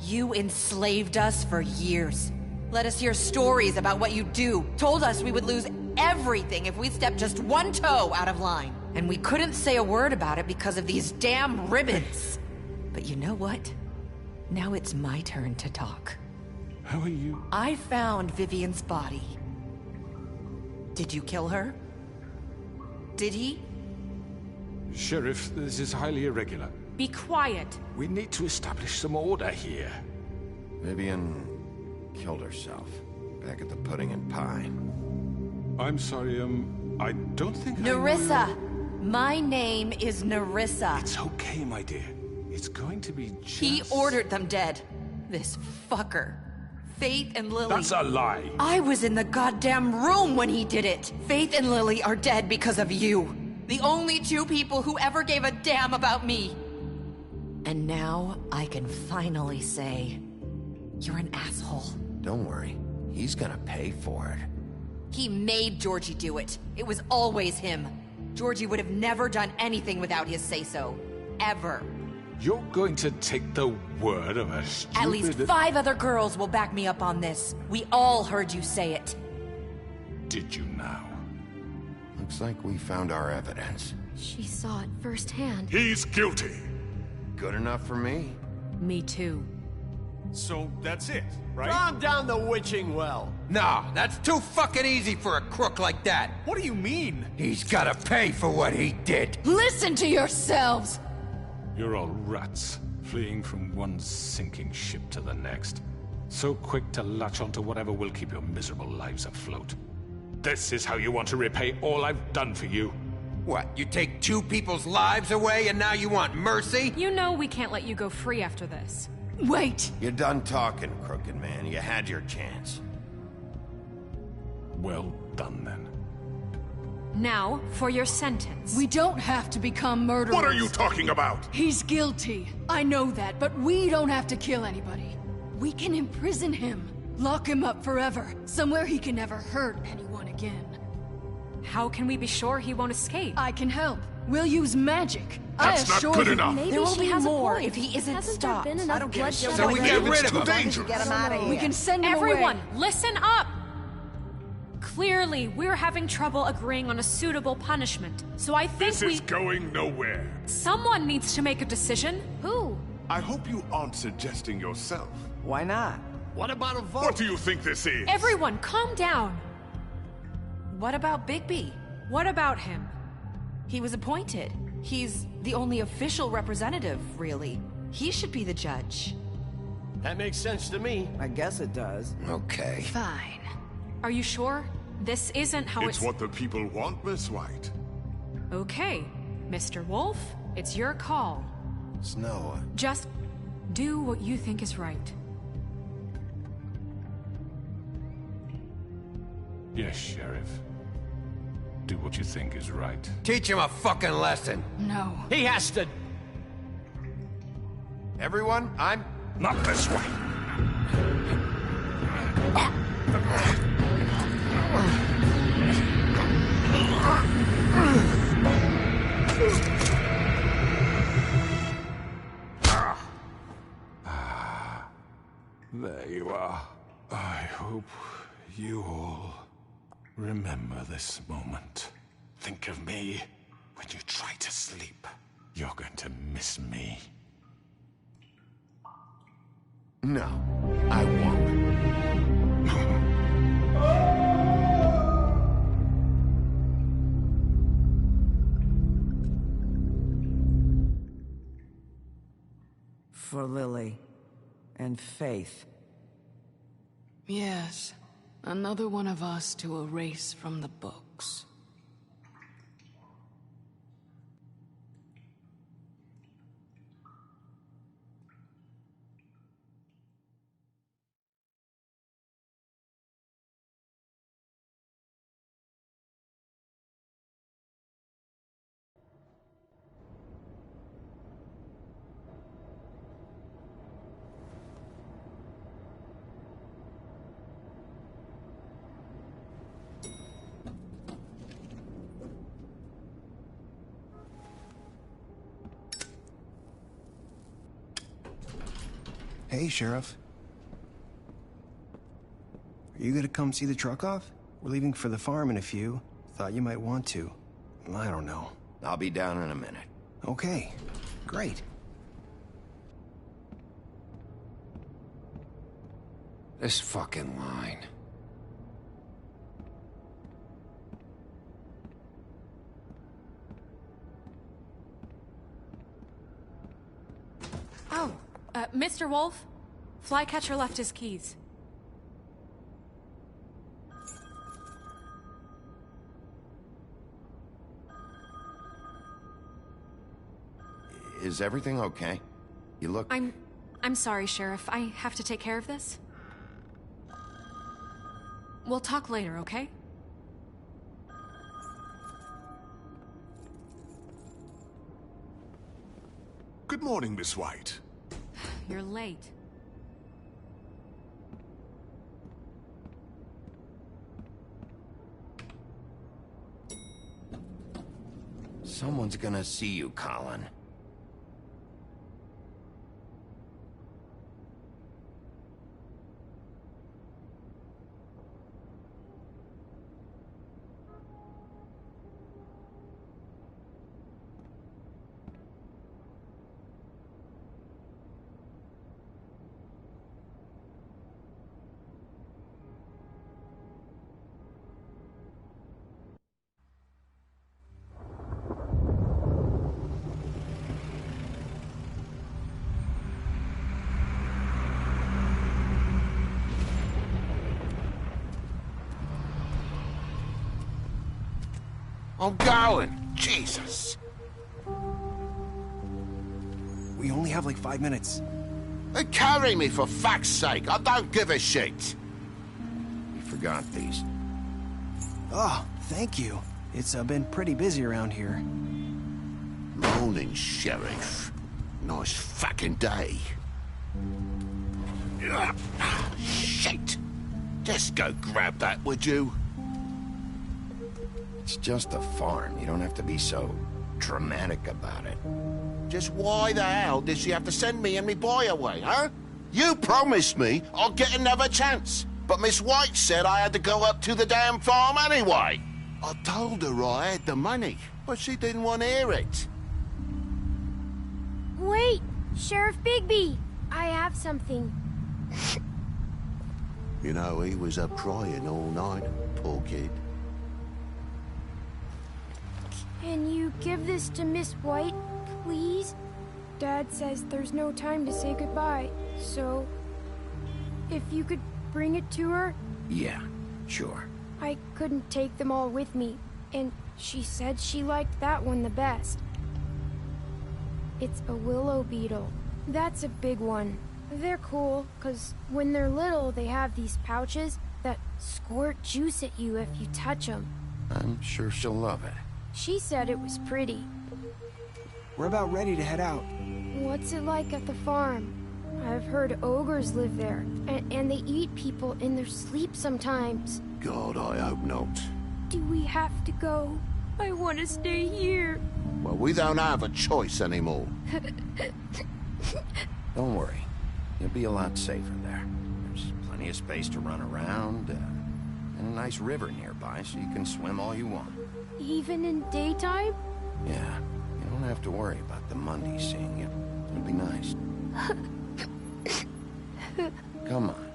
You enslaved us for years. Let us hear stories about what you do. Told us we would lose everything if we stepped just one toe out of line. And we couldn't say a word about it because of these damn ribbons. But you know what? Now it's my turn to talk. How are you? I found Vivian's body. Did you kill her? Did he? Sheriff, this is highly irregular. Be quiet. We need to establish some order here. Vivian killed herself back at the Pudding and Pie. I'm sorry, I don't think Nerissa! My name is Nerissa. It's okay, my dear. It's going to be just... He ordered them dead. This fucker. Faith and Lily. That's a lie. I was in the goddamn room when he did it. Faith and Lily are dead because of you. The only two people who ever gave a damn about me. And now I can finally say, you're an asshole. Don't worry. He's gonna pay for it. He made Georgie do it. It was always him. Georgie would have never done anything without his say-so. Ever. You're going to take the word of a stupid... At least 5 other girls will back me up on this. We all heard you say it. Did you now? Looks like we found our evidence. She saw it firsthand. He's guilty. Good enough for me. Me too. So that's it, right? Calm down the witching well. No, that's too fucking easy for a crook like that. What do you mean? He's gotta pay for what he did. Listen to yourselves! You're all rats. fleeing from one sinking ship to the next. So quick to latch onto whatever will keep your miserable lives afloat. This is how you want to repay all I've done for you? What, you take 2 people's lives away and now you want mercy? You know we can't let you go free after this. Wait! You're done talking, Crooked Man. You had your chance. Well done, then. Now, for your sentence. We don't have to become murderers. What are you talking about? He's guilty. I know that, but we don't have to kill anybody. We can imprison him. Lock him up forever. Somewhere he can never hurt anyone again. How can we be sure he won't escape? I can help. We'll use magic. That's not good enough. Maybe there will be more if he isn't stopped. I don't care. So we get rid of him. Dangerous. Get him out of here. We can send him Everyone, away. listen up! Clearly, we're having trouble agreeing on a suitable punishment. So I think This is going nowhere. Someone needs to make a decision. Who? I hope you aren't suggesting yourself. Why not? What about a vote? What do you think this is? Everyone, calm down. What about Bigby? What about him? He was appointed. He's the only official representative, really. He should be the judge. That makes sense to me. I guess it does. Okay. Fine. Are you sure? This isn't how It's what the people want, Miss White. Okay, Mr. Wolf, it's your call. Snow. Just do what you think is right. Yes, Sheriff. Do what you think is right. Teach him a fucking lesson. No. He has to... Everyone, I'm... Not this way. There you are. I hope you all remember this moment. Think of me when you try to sleep. You're going to miss me. No, I won't. For Lily and Faith. Yes. Another one of us to erase from the books. Hey, Sheriff. Are you gonna come see the truck off? We're leaving for the farm in a few. Thought you might want to. I don't know. I'll be down in a minute. Okay, great. This fucking line. Oh, Mr. Wolf, Flycatcher left his keys. Is everything okay? You look... I'm sorry, Sheriff. I have to take care of this. We'll talk later, okay? Good morning, Miss White. You're late. Someone's gonna see you, Colin. I'm going. Jesus. We only have like 5 minutes. Carry me, for fuck's sake. I don't give a shit. You forgot these. Oh, thank you. It's been pretty busy around here. Morning, Sheriff. Nice fucking day. Shit. Just go grab that, would you? It's just a farm. You don't have to be so dramatic about it. Just why the hell did she have to send me and me boy away, huh? You promised me I'll get another chance. But Miss White said I had to go up to the damn farm anyway. I told her I had the money, but she didn't want to hear it. Wait, Sheriff Bigby, I have something. You know, he was up crying all night, poor kid. Can you give this to Miss White, please? Dad says there's no time to say goodbye, so if you could bring it to her? Yeah, sure. I couldn't take them all with me, and she said she liked that one the best. It's a willow beetle. That's a big one. They're cool, 'cause when they're little, they have these pouches that squirt juice at you if you touch them. I'm sure she'll love it. She said it was pretty. We're about ready to head out. What's it like at the farm? I've heard ogres live there, and they eat people in their sleep sometimes. God, I hope not. Do we have to go? I want to stay here. Well, we don't have a choice anymore. Don't worry. You'll be a lot safer there. There's plenty of space to run around, and a nice river nearby, so you can swim all you want. Even in daytime? Yeah, you don't have to worry about the Monday seeing you. It'll be nice. Come on.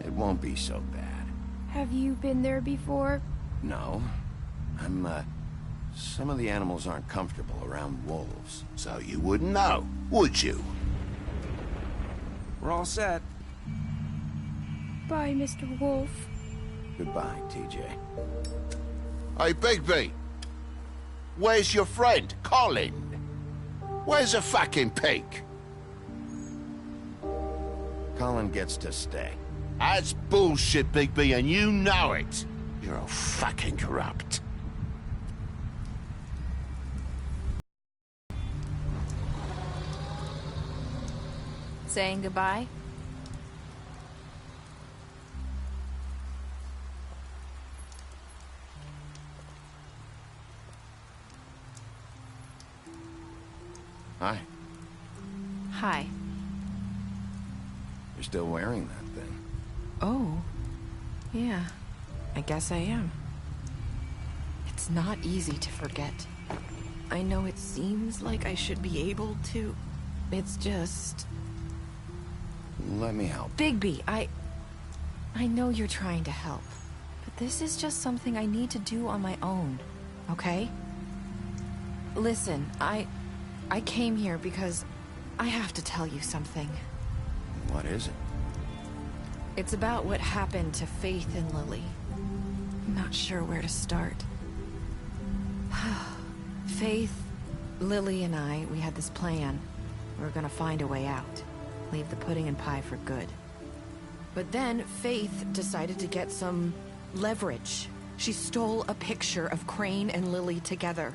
It won't be so bad. Have you been there before? No. Some of the animals aren't comfortable around wolves. So you wouldn't know, would you? We're all set. Bye, Mr. Wolf. Goodbye, TJ. Hey, Bigby. Where's your friend, Colin? Where's the fucking pig? Colin gets to stay. That's bullshit, Bigby, and you know it. You're all fucking corrupt. Saying goodbye? Hi. Hi. You're still wearing that thing. Oh. Yeah. I guess I am. It's not easy to forget. I know it seems like I should be able to. It's just... Let me help. Bigby, I know you're trying to help. But this is just something I need to do on my own. Okay? Listen, I came here because I have to tell you something. What is it? It's about what happened to Faith and Lily. I'm not sure where to start. Faith, Lily, and I, we had this plan. We were gonna find a way out. Leave the pudding and pie for good. But then Faith decided to get some leverage. She stole a picture of Crane and Lily together.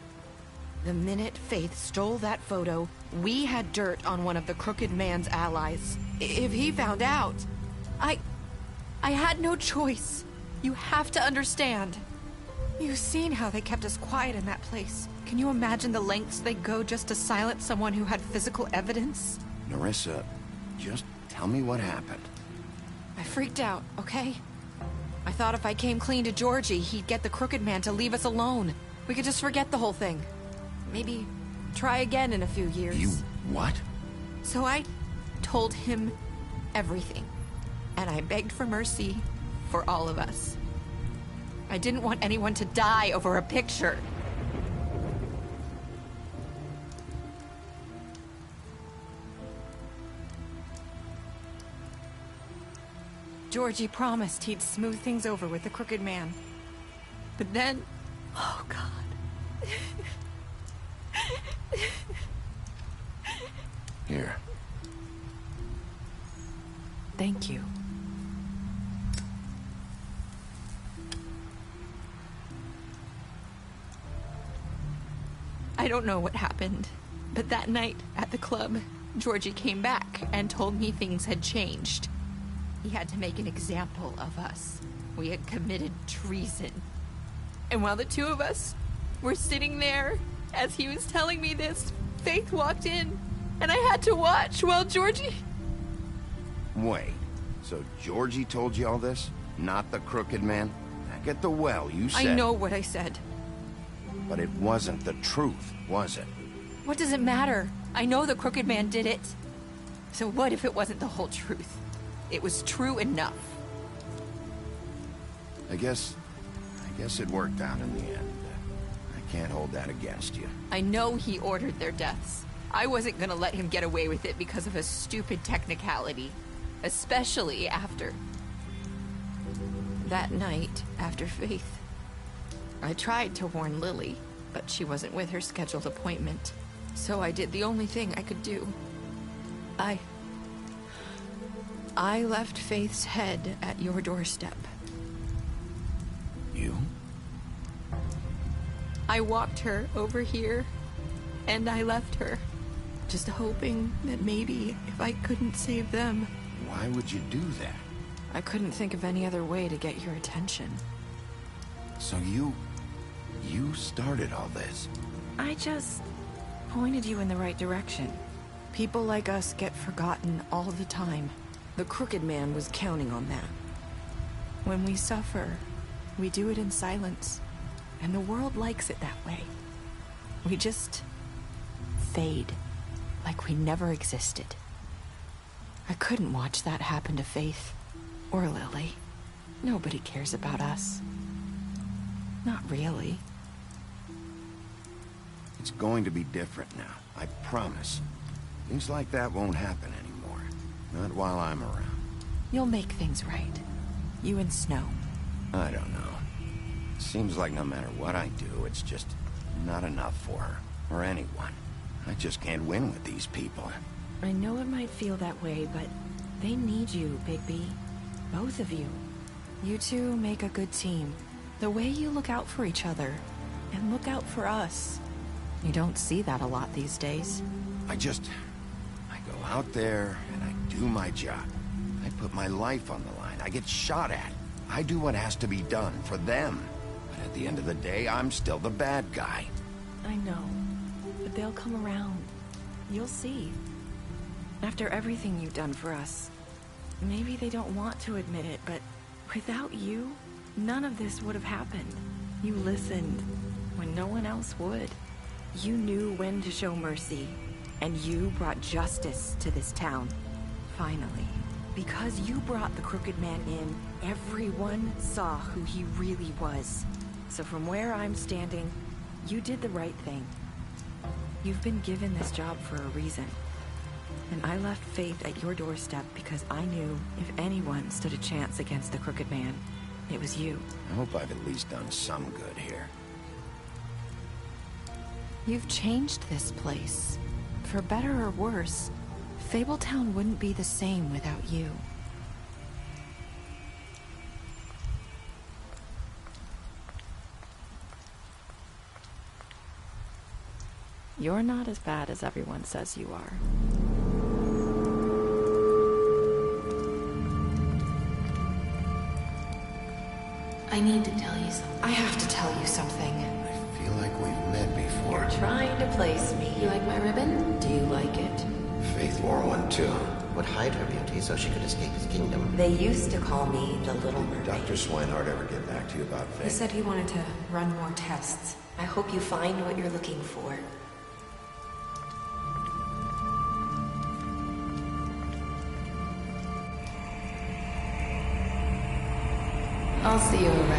The minute Faith stole that photo, we had dirt on one of the Crooked Man's allies. If he found out, I had no choice. You have to understand. You've seen how they kept us quiet in that place. Can you imagine the lengths they go just to silence someone who had physical evidence? Nerissa, just tell me what happened. I freaked out, okay? I thought if I came clean to Georgie, he'd get the Crooked Man to leave us alone. We could just forget the whole thing. Maybe try again in a few years. You what? So I told him everything. And I begged for mercy for all of us. I didn't want anyone to die over a picture. Georgie promised he'd smooth things over with the Crooked Man. But then... Oh, God. Here. Thank you. I don't know what happened, but that night at the club, Georgie came back and told me things had changed. He had to make an example of us. We had committed treason. And while the two of us were sitting there, as he was telling me this, Faith walked in, and I had to watch while Georgie... Wait, so Georgie told you all this? Not the crooked man? Back at the well, you said... I know what I said. But it wasn't the truth, was it? What does it matter? I know the crooked man did it. So what if it wasn't the whole truth? It was true enough. I guess it worked out in the end. I can't hold that against you. I know he ordered their deaths. I wasn't gonna let him get away with it because of a stupid technicality. Especially after... that night, after Faith. I tried to warn Lily, but she wasn't with her scheduled appointment. So I did the only thing I could do. I left Faith's head at your doorstep. You? I walked her over here, and I left her. Just hoping that maybe if I couldn't save them... Why would you do that? I couldn't think of any other way to get your attention. So you started all this? I just pointed you in the right direction. People like us get forgotten all the time. The crooked man was counting on that. When we suffer, we do it in silence, and the world likes it that way. We just fade, like we never existed. I couldn't watch that happen to Faith, or Lily. Nobody cares about us. Not really. It's going to be different now, I promise. Things like that won't happen anymore. Not while I'm around. You'll make things right. You and Snow. I don't know. Seems like no matter what I do, it's just not enough for her, or anyone. I just can't win with these people. I know it might feel that way, but they need you, Bigby. Both of you. You two make a good team. The way you look out for each other, and look out for us. You don't see that a lot these days. I go out there, and I do my job. I put my life on the line. I get shot at. I do what has to be done for them. But at the end of the day, I'm still the bad guy. I know, but they'll come around. You'll see. After everything you've done for us, maybe they don't want to admit it, but without you, none of this would have happened. You listened when no one else would. You knew when to show mercy, and you brought justice to this town. Finally. Because you brought the crooked man in, everyone saw who he really was. So from where I'm standing, you did the right thing. You've been given this job for a reason. And I left Faith at your doorstep because I knew if anyone stood a chance against the crooked man, it was you. I hope I've at least done some good here. You've changed this place. For better or worse, Fabletown wouldn't be the same without you. You're not as bad as everyone says you are. I need to tell you something. I have to tell you something. I feel like we've met before. You're trying to place me. You like my ribbon? Do you like it? Faith wore one too. Would hide her beauty so she could escape his kingdom. They used to call me the Little Mermaid. Did Dr. Swinehart ever get back to you about Faith? He said he wanted to run more tests. I hope you find what you're looking for. I'll see you around.